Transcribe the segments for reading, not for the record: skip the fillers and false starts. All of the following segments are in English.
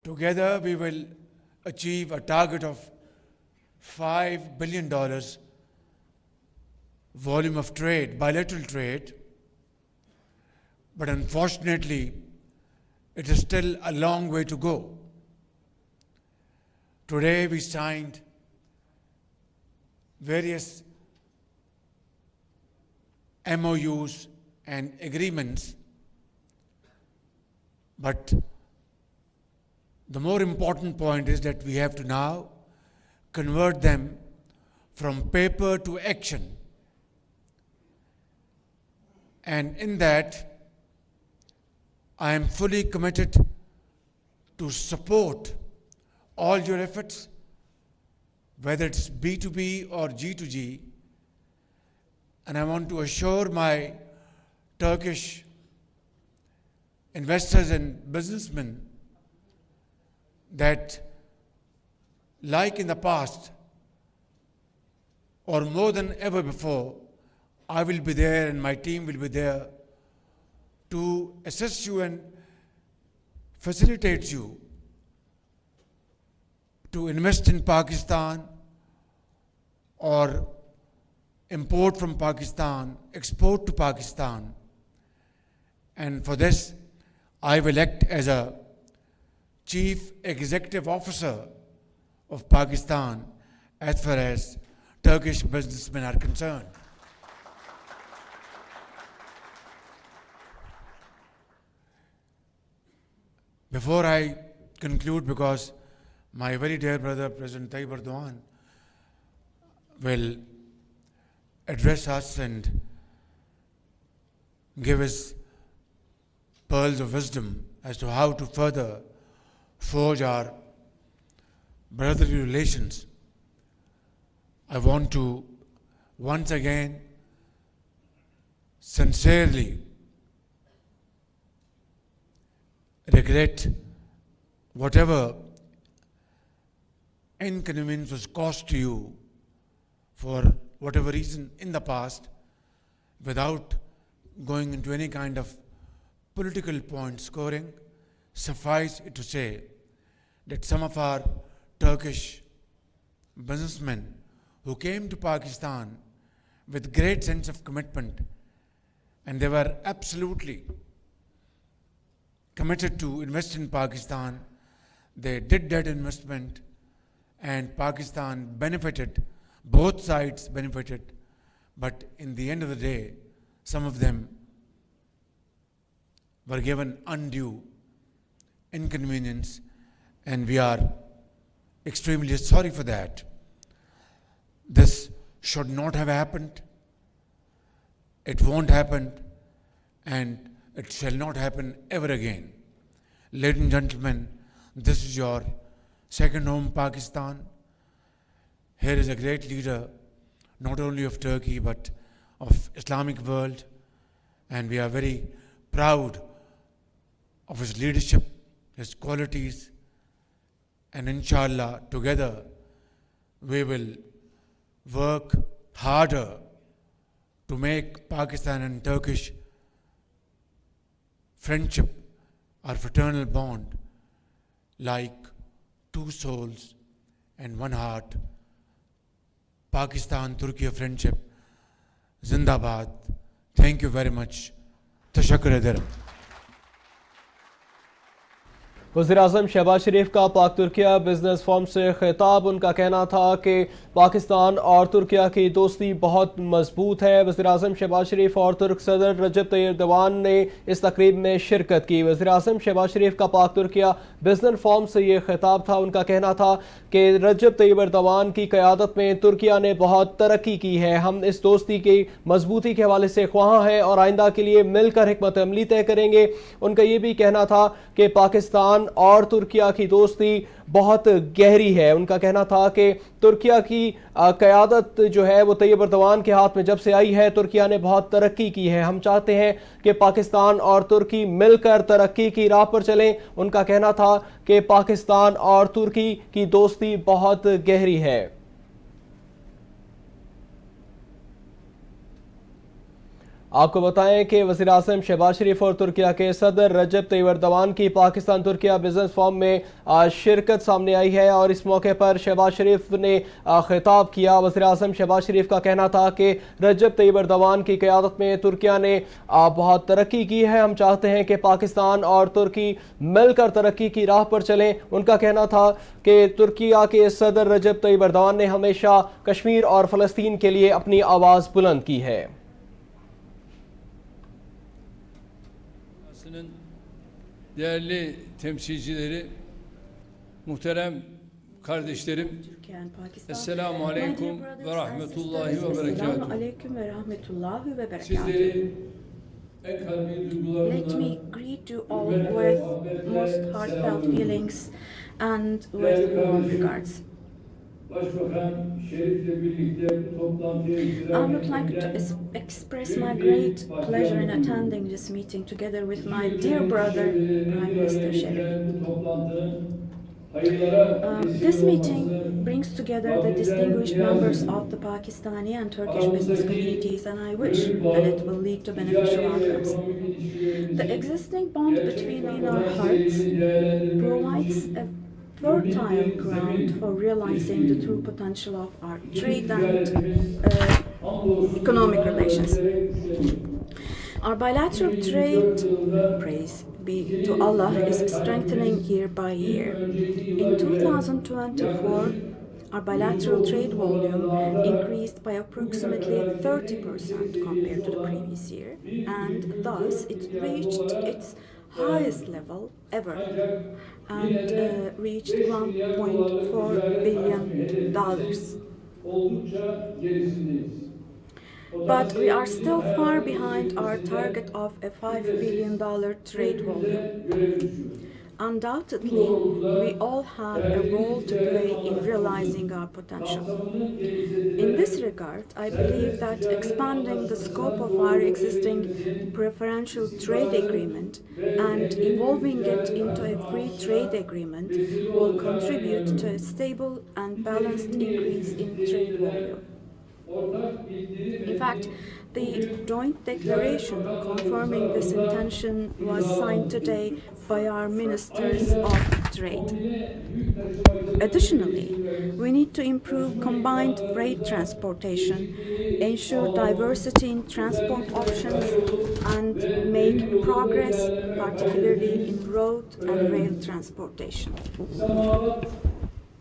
Together, we will achieve a target of $5 billion volume of trade, bilateral trade. But unfortunately, it is still a long way to go. Today, we signed various MOUs and agreements, but the more important point is that we have to now convert them from paper to action. And in that, I am fully committed to support all your efforts, whether it's B2B or G2G. And I want to assure my Turkish investors and businessmen that, like in the past, or more than ever before, I will be there and my team will be there to assist you and facilitate you to invest in Pakistan or import from Pakistan, export to Pakistan. And for this, I will act as a Chief Executive Officer of Pakistan as far as Turkish businessmen are concerned. Before I conclude, because my very dear brother, President Tayyip Erdogan, will address us and give us pearls of wisdom as to how to further forge our brotherly relations, I want to once again sincerely regret whatever inconvenience was caused to you for whatever reason in the past, without going into any kind of political point scoring. Suffice it to say that some of our Turkish businessmen who came to Pakistan with great sense of commitment, and they were absolutely committed to invest in Pakistan, they did that investment and Pakistan benefited, both sides benefited, but in the end of the day, some of them were given undue inconvenience, and we are extremely sorry for that. This should not have happened. It won't happen, and it shall not happen ever again. Ladies and gentlemen, this is your second home, Pakistan. Here is a great leader, not only of Turkey, but of Islamic world, and we are very proud of his leadership, his qualities, and inshallah, together, we will work harder to make Pakistan and Turkish friendship, our fraternal bond, like two souls and one heart. Pakistan Turkiya friendship, Zindabad. Thank you very much. Tashakkur ederim. वज़ीर-ए-आज़म शहबाज शरीफ का पाक Türkiye business forum से खिताब। उनका कहना था कि पाकिस्तान और तुर्किया की दोस्ती बहुत मजबूत है। वज़ीर-ए-आज़म शहबाज शरीफ और तुर्क सदर रजब तैयब एर्दोगान ने इस तकरीब में शिरकत की। वज़ीर-ए-आज़म शहबाज शरीफ का पाक तुर्किया बिजनेस फोरम से ये खिताब था। उनका कहना था कि रजब तैयब एर्दोगान की क़यादत में तुर्किया ने बहुत तरक्की की है। हम इस दोस्ती की मजबूती के हवाले से ख्वाह हैं और आइंदा के लिए मिलकर हिकमत अमली तय करेंगे। उनका ये भी कहना था कि पाकिस्तान और तुर्किया की दोस्ती बहुत गहरी है। उनका कहना था कि तुर्किया की क़यादत जो है वो तैयब एर्दोगान के हाथ में जब से आई है, तुर्किया ने बहुत तरक्की की है। हम चाहते हैं कि पाकिस्तान और तुर्की मिलकर तरक्की की राह पर चलें। उनका कहना था कि पाकिस्तान और तुर्की की दोस्ती बहुत गहरी है। आपको बताएं कि वज़ीर-ए-आज़म शहबाज शरीफ और तुर्किया के सदर रजब तैयब एर्दोगान की पाकिस्तान तुर्किया बिजनेस फोरम में आज शिरकत सामने आई है और इस मौके पर शहबाज शरीफ ने खिताब किया। वज़ीर-ए-आज़म शहबाज शरीफ का कहना था कि रजब तैयब एर्दोगान की क़यादत में तुर्किया ने बहुत तरक्की की है। हम चाहते हैं कि पाकिस्तान और तुर्की मिलकर तरक्की की राह पर चलें। उनका कहना था कि तुर्किया के सदर रजब तैयब एर्दोगान ने हमेशा कश्मीर और फ़लस्तीन के लिए अपनी आवाज़ बुलंद की है। Değerli temsilcileri, muhterem kardeşlerim, Türkiye and Pakistan. Esselamu My dear Aleyküm brothers ve and Rahmetullahi sisters, ve Esselamu Berekatuhu. Aleyküm ve Rahmetullahi ve Berekatuhu. Sizleri en kalbi Let me duygularımla, greet you all hürmet ve with muhabbetle most heartfelt selamlıyorum. feelings and Değerli with warm kardeşim, regards. Başbakan Şerif'le birlikte bu toplantıya I iştirak would like to etmekten express my büyük great bir pleasure in bahtiyarlık duyuyorum. attending this meeting together with my İki dear ülkenin brother, kişilerini Prime bir Minister araya Sharif. getiren bu toplantının hayırlara vesile This meeting olmasını brings together the Rabbimden distinguished niyaz members ediyorum. of the Pakistani and Turkish business Aramızdaki communities, and I wish gönül that bağı, it will lead to beneficial ticari ve outcomes. ekonomik The ilişkilerimizin existing bond gerçek between our hearts potansiyelini değerlendirmemiz provides için a mühim fertile bir ground zemin for realizing teşkil the true ediyor. potential of our İkili trade and ticaretimiz hamdolsun economic yıllardan relations. beri güçleniyor. Our bilateral 2024 trade, yılında praise be ikili to Allah, is ticaret strengthening hacmimiz year by bir year. önceki In yıla göre 2024, yaklaşık our bilateral trade %30 volume oranında artarak increased by bugüne approximately kadarki en yüksek 30% compared seviyesi to the olan previous year, and thus 1,104 it milyar reached dolara its highest dayanmıştır. level ever Ancak yine and de reached 5 milyar dolarlık $1.4 ticaret billion. hacmi hedefimizin oldukça gerisindeyiz. But we are Potansiyelimizin still far hayata behind our geçirilmesinde target of a $5 şüphesiz billion trade hepimize volume. görev düşüyor. Bu Undoubtedly, we doğrultuda all have a verdiğimiz role to ticaret play in anlaşmamızın realizing our potential. kapsamının In this genişletilerek regard, I believe serbest that ticaret expanding the anlaşmasına scope of our doğru existing eğilimimizin preferential trade istikrarlı agreement ve and ehemmiyetli bir involving it ticaret into a hacmi free trade artışına agreement vesile will olacağına contribute to a inanıyorum. stable and balanced Nitekim bu increase in geçmişte trade yayınlanan volume. ortak bildiri In fact, metni the bugün joint Ticaret declaration Bakanlarımız confirming this tarafından intention was signed imzalandı. today by our ministers Ayrıca of trade. kombine yük taşımacılığı Additionally, ilişkilerimiz we need to improve taşıma combined freight imkanlarımıza transportation, değişikliği ensure sağlamamız, diversity in transport özellikle options, karayolu and ve make demiryolunda progress, ilerleme particularly gayretlerimiz in road and rail önemlidir. transportation. İslamabad,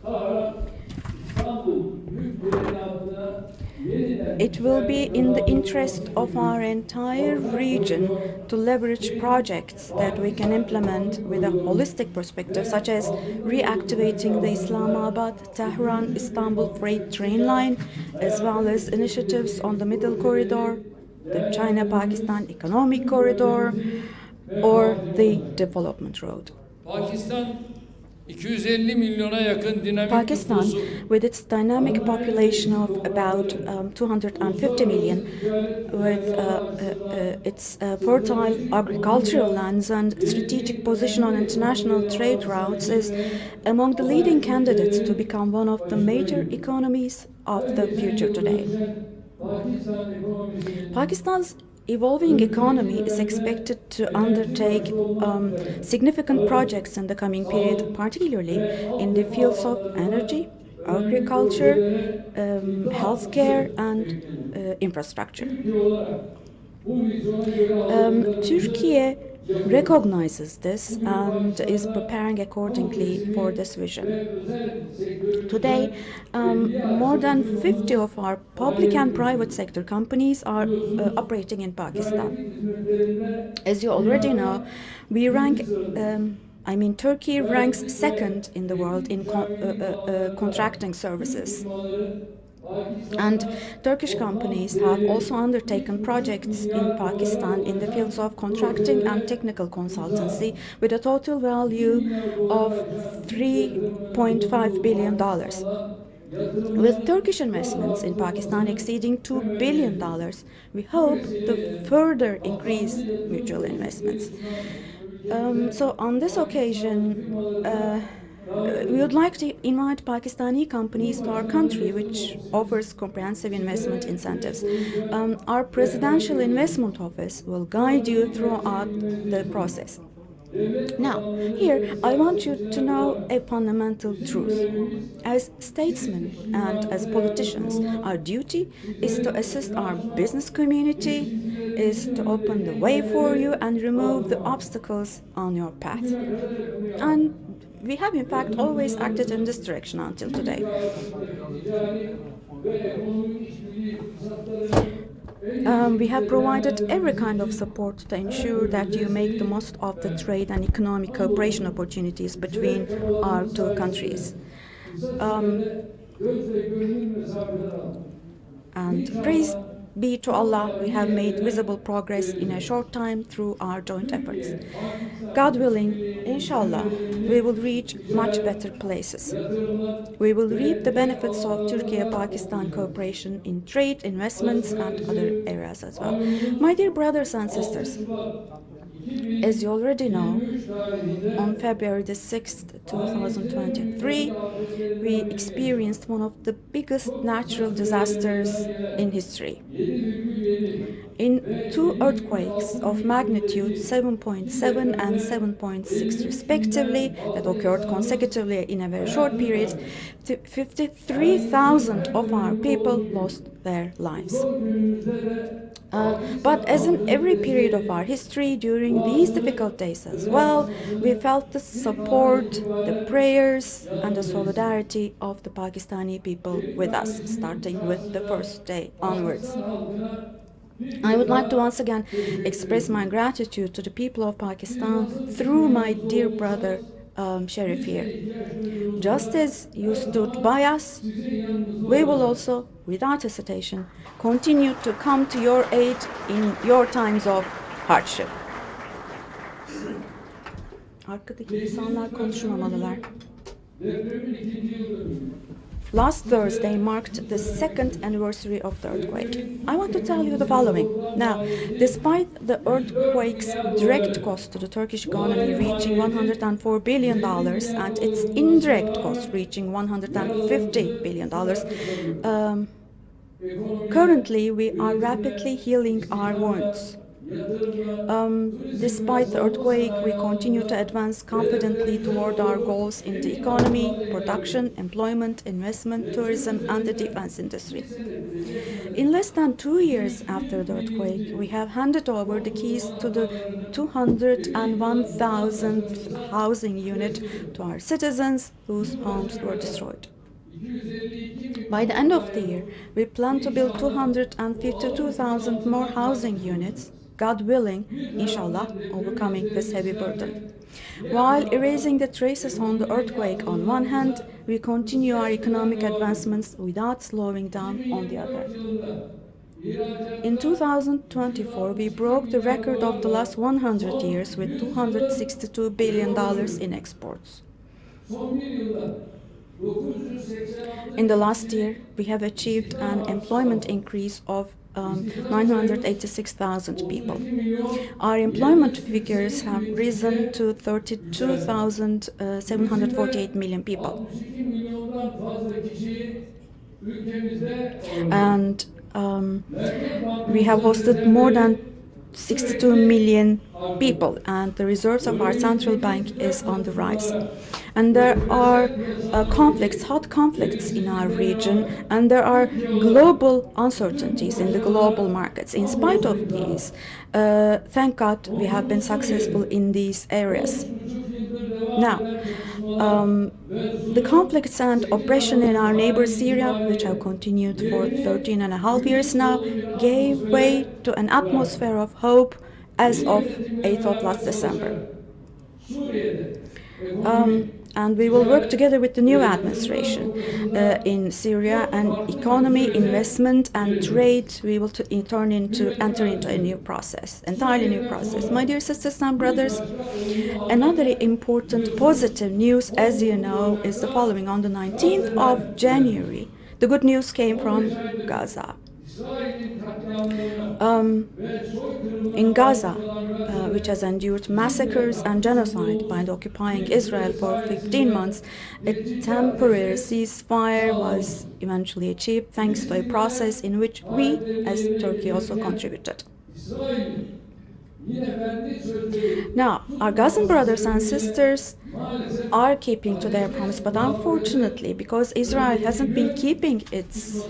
Tahran, İstanbul yük teminatına yeniden It will be ticaret in the kanalları interest olması of our için entire ortak region koridor, to leverage bir projects that we can implement Pakistan-ekonomik with a koridoru holistic perspective, ve such as altında reactivating the Islamabad Tehran Istanbul freight train line, as well as initiatives on the Middle Corridor, the China-Pakistan Economic Corridor, or the Development Road. Pakistan 250 milyona yakın dinamik Pakistan, nüfusu, with its dynamic tanınmayan population gelişmiş of about toprakları, 250 million, uluslararası ticaret with politikalar açısından its fertile stratejik agricultural konumuyla lands and strategic gelişmiş position on önemli international ekonomiye trade bağlı routes, stratejik is ve among the aday leading candidates to ülkelerin become one of the başına major geliyor. economies of Her the geçen future yıl today. ölçen Pakistan ekonomisinin Pakistan's evolving önümüzdeki economy is dönemde expected to enerji undertake bağımsız olmak üzere significant tarım, projects in the coming period, sağlık particularly ve in the altyapı fields of alanlarında energy, önemli agriculture, projelere imza healthcare, atması and bekleniyor. infrastructure. Türkiye olarak bu vizyona göre hazırlıklarımızı Turkey yapıyoruz. recognizes this Bugün and is Pakistan'da preparing kamu accordingly for kesimi this vision. ve özel Today, sektörümüzden 50'ye more aşkın than firmamız 50 of our public and faaliyet private gösteriyor. sector companies are Biliyorsunuz operating in Pakistan. güvenlik hizmetlerinde As you already know, dünyada we birinci rank, sıradayız. Turkey ranks Güvenlik ve second in the world teknik in işaretlilik alanlarında contracting Türk services. firmaları And Pakistan'da Turkish toplam companies have also değeri undertaken 3,5 projects in milyar dolara Pakistan in the fields ulaşan of contracting and projelere technical imza consultancy attı. with a total 2 value milyar of doları aşan Türk yatırımlarının $3.5 bulunduğu billion. Pakistan'da With yatırımların Turkish daha da investments in artmış Pakistan olmasını exceeding $2 temenni billion, ediyoruz. we Bu hope to vesileyle further kapsamlı increase yatırım mutual teşvikleri investments. sunan ülkemize So on this Pakistanlı occasion, firmaları da davet we We would like to invite Pakistani companies to our country, which offers comprehensive investment incentives. Our Presidential Investment Office will guide you throughout the process. Now, here I want you to know a fundamental truth. As statesmen and as politicians, our duty is to assist our business community, is to open the way for you and remove the obstacles on your path. And we have, in fact, always acted in this direction until today. We have provided every kind of support to ensure that you make the most of the trade and economic cooperation opportunities between our two countries. And praise be to Allah, we have made visible progress in a short time through our joint efforts. God willing, inshallah, we will reach much better places. We will reap the benefits of Turkiya-Pakistan cooperation in trade, investments, and other areas as well. My dear brothers and sisters, as you already know, on February the 6th, 2023, we experienced one of the biggest natural disasters in history. In two earthquakes of magnitude 7.7 and 7.6 respectively that occurred consecutively in a very short period, 53,000 of our people lost their lives. But as in every period of our history, during these difficult days as well, we felt the support, the prayers, and the solidarity of the Pakistani people with us, starting with the first day onwards. I would like to once again express my gratitude to the people of Pakistan through my dear brother Sharif here. Just as you stood by us, we will also, without hesitation, continue to come to your aid in your times of hardship. Arkadaki insanlar konuşmamalılar. Last Thursday marked the second anniversary of the earthquake. I want to tell you the following. Now, despite the earthquake's direct cost to the Turkish economy reaching $104 billion and its indirect cost reaching $150 billion, currently we are rapidly healing our wounds. Despite the earthquake, we continue to advance confidently toward our goals in the economy, production, employment, investment, tourism, and the defense industry. In less than 2 years after the earthquake, we have handed over the keys to the 201,000th housing unit to our citizens whose homes were destroyed. By the end of the year, we plan to build 252,000 more housing units, God willing, inshallah, overcoming this heavy burden. While erasing the traces on the earthquake on one hand, we continue our economic advancements without slowing down on the other. In 2024, we broke the record of the last 100 years with $262 billion in exports. In the last year, we have achieved an employment increase of 986,000 people. Our employment figures have risen to 32,748 million people. And we have hosted more than 62 million people, and the reserves of our central bank is on the rise. And there are hot conflicts in our region, and there are global uncertainties in the global markets. In spite of these, thank God we have been successful in these areas. Now, the conflicts and oppression in our neighbor Syria, which have continued for 13 and a half years now, gave way to an atmosphere of hope as of 8th of last December. And we will work together with the new administration in Syria, and economy, investment, and trade. We will enter into a new process, entirely new process. My dear sisters and brothers, another important positive news, as you know, is the following. On the 19th of January, the good news came from Gaza. In Gaza, which has endured massacres and genocide by the occupying Israel for 15 months, a temporary ceasefire was eventually achieved thanks to a process in which we, as Turkey, also contributed. Now, our Gazan brothers and sisters are keeping to their promise, but unfortunately, because Israel hasn't been keeping its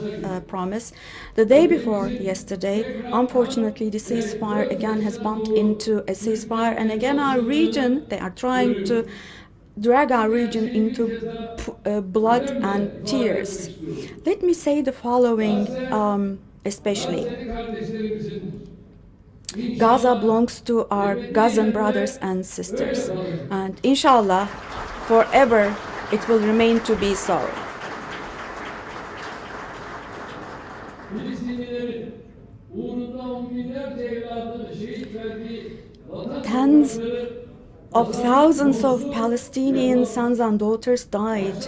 promise, the day before yesterday, unfortunately, the ceasefire again has bumped into a ceasefire, and again our region, they are trying to drag our region into blood and tears. Let me say the following, especially. Gaza belongs to our Gazan brothers and sisters, and inshallah, forever it will remain to be so. Tens of thousands of Palestinian sons and daughters died,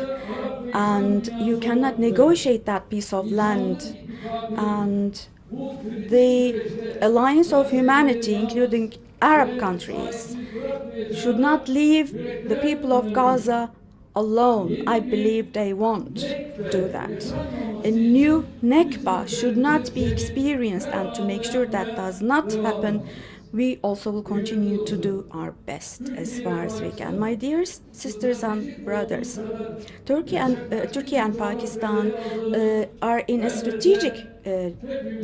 and you cannot negotiate that piece of land. And the alliance of humanity, including Arab countries, should not leave the people of Gaza alone. I believe they won't do that. A new Nakba should not be experienced, and to make sure that does not happen, we also will continue to do our best as far as we can. My dear sisters and brothers, Turkey and Pakistan are in a strategic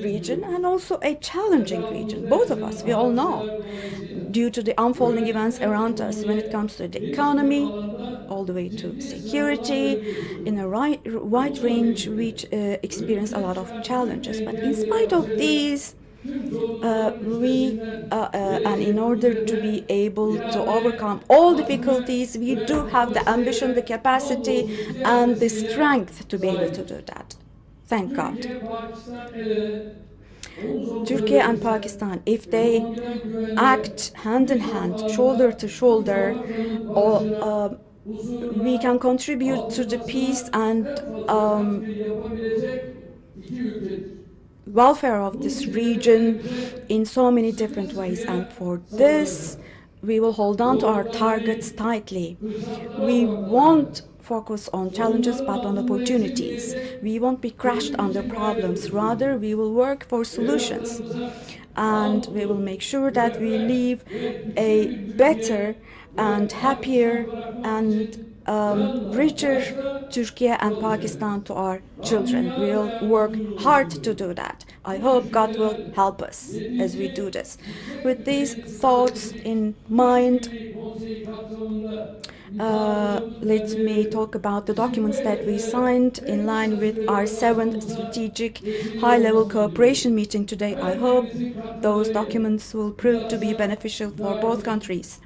region and also a challenging region. Both of us, we all know, due to the unfolding events around us when it comes to the economy, all the way to security, in a wide range, we experience a lot of challenges. But in spite of these, and in order to be able to overcome all difficulties, we do have the ambition, the capacity, and the strength to be able to do that. Thank God. Turkey and Pakistan, if they act hand in hand, shoulder to shoulder, we can contribute to the peace and welfare of this region in so many different ways. And for this, we will hold on to our targets tightly. We won't focus on challenges but on opportunities. We won't be crushed under problems. Rather, we will work for solutions. And we will make sure that we leave a better and happier and richer Turkey and Pakistan to our children. We'll work hard to do that. I hope God will help us as we do this. With these thoughts in mind, let me talk about the documents that we signed in line with our 7th strategic high-level cooperation meeting today. I hope those documents will prove to be beneficial for both countries.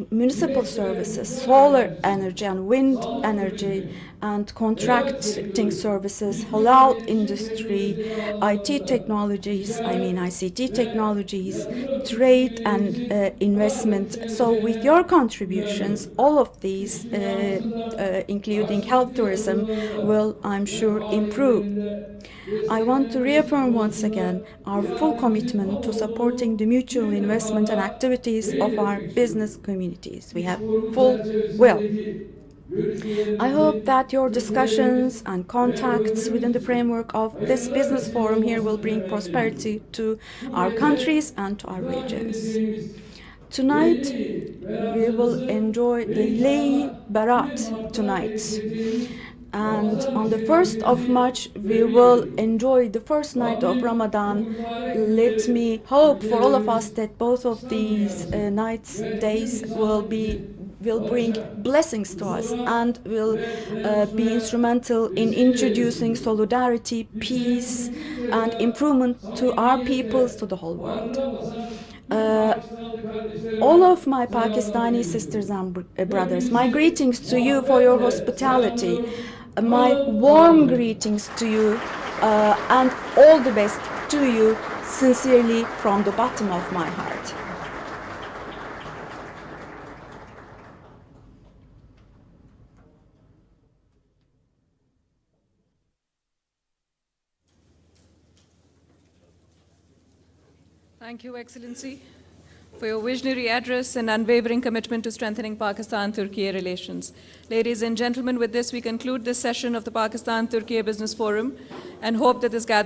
Municipal services, solar energy and wind energy, and contracting services, halal industry, IT technologies, ICT technologies, trade and investment. So with your contributions, all of these, including health tourism, will, I'm sure, improve. I want to reaffirm once again our full commitment to supporting the mutual investment and activities of our business communities. We have full will. I hope that your discussions and contacts within the framework of this business forum here will bring prosperity to our countries and to our regions. Tonight, we will enjoy Leyle Barat tonight. And on the 1st of March, we will enjoy the first night of Ramadan. Let me hope for all of us that both of these days will bring blessings to us and will be instrumental in introducing solidarity, peace, and improvement to our peoples, to the whole world. All of my Pakistani sisters and brothers, my greetings to you for your hospitality, my warm greetings to you, and all the best to you, sincerely from the bottom of my heart. Thank you, Excellency. for your visionary address and unwavering commitment to strengthening Pakistan-Turkey relations. Ladies and gentlemen, with this we conclude this session of the Pakistan-Turkey Business Forum and hope that this gathering